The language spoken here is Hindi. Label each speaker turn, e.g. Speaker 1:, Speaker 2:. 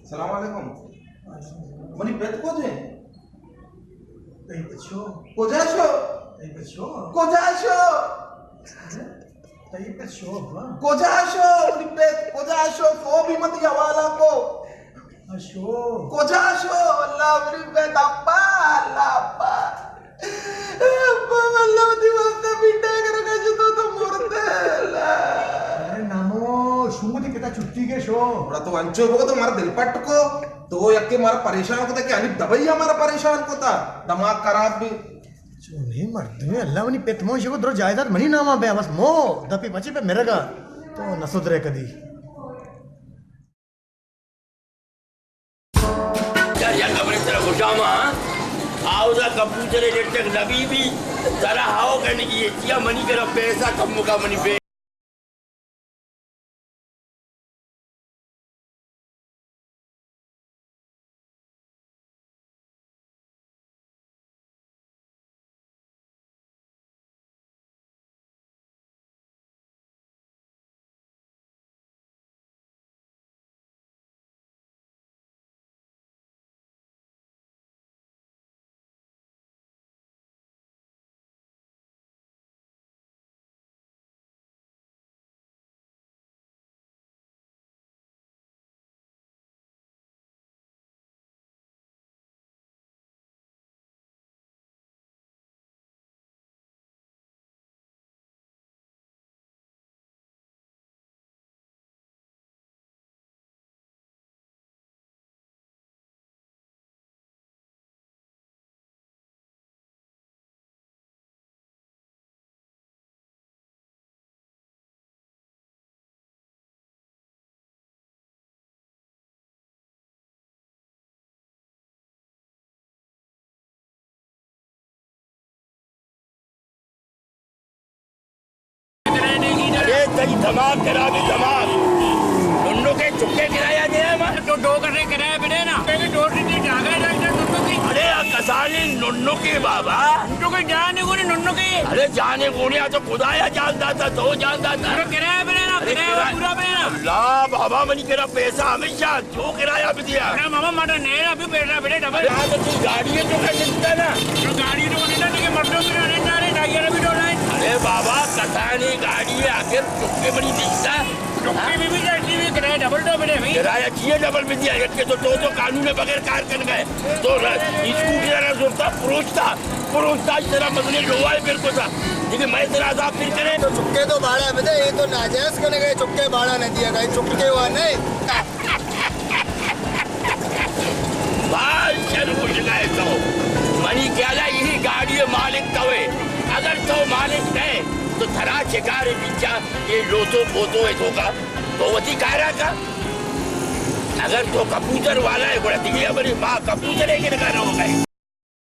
Speaker 1: सलामकुम मनी बेत को जे
Speaker 2: Ay, bachyo.
Speaker 1: कोजाशो
Speaker 2: Ay, bachyo.
Speaker 1: कोजाशो
Speaker 2: Ay, bachyo, ba?
Speaker 1: कोजाशो मनी बेत कोजाशो फो भी मत यवाला को
Speaker 2: Asyo.
Speaker 1: कोजाशो अल्लाह मनी बेत अब्बा अल्लाह अब्बा अब्बा अल्लाह दिवस बिटा करगा जो तो मुर्दे अल्लाह
Speaker 2: अरे नानो, शुंगुदी किता छुट्टी के शो.
Speaker 1: थोड़ा तो अंचो को तो मारा दिल पट को तो यक्के मारा परेशान को था कि अनिप दवाई हमारा परेशान को था दिमाग खराब भी
Speaker 2: जो नहीं मर्द में अल्लाह वनी पेतमो शिको द्रो जायदाद मनी नामा बे बस मो दपी मची पे मेरे का तो नसुदरे कदी
Speaker 3: या कमरे तरह गुजामा आउदा कंप्यूटर इलेक्ट्रिक नबी भी जरा हाओ करने की ये चिया मनी करा पैसा कम मुका मनी पे तई धमाक करा के धमाक दोनों के चुक्के गिराया गया है तो दो करने कराया बिना ना पहले दो रीति जागा जागा दोनों की अरे कसानी नन्नो के बाबा उनको के जाने को नहीं नन्नो के अरे जाने को नहीं तो खुदाया जानता था तो जानता था अरे कराया बिना ना कराया पूरा बिना अल्लाह बाबा मनी करा पैसा हमेशा जो किराया भी दिया अरे मामा माटा नहीं अभी पैसा बिना डबल यहाँ तो गाड़ी है तो कर सकता ना तो गाड़ी तो नहीं ना मर्दों की रहने जा रहे टाइगर भी डोला अरे बाबा कसानी गाड़ी है आखिर चुक्के बड़ी दिखता चुक्के में भी जाती हुई किराया डबल डबल है भाई किराया चाहिए डबल में दिया के तो कानून में बगैर कार कर गए तो स्कूटी जरा जोरता पुरुषता तेरा मसले लोहा है मेरे को था लेकिन मैं तेरा आजाद फिर करे
Speaker 4: तो चुक्के तो भाड़ा में दे ये तो नाजायज करने गए चुक्के भाड़ा नहीं दिया गए चुक्के हुआ नहीं
Speaker 3: भाई चल कुछ गए तो मनी क्या यही गाड़ी मालिक तवे अगर तो मालिक नहीं तो थरा शिकार बिचा ये लोटो फोटो है तो का तो वही कायरा का अगर तो कबूतर वाला है बड़ा दिखिया बड़ी माँ कबूतर है कि ना होगा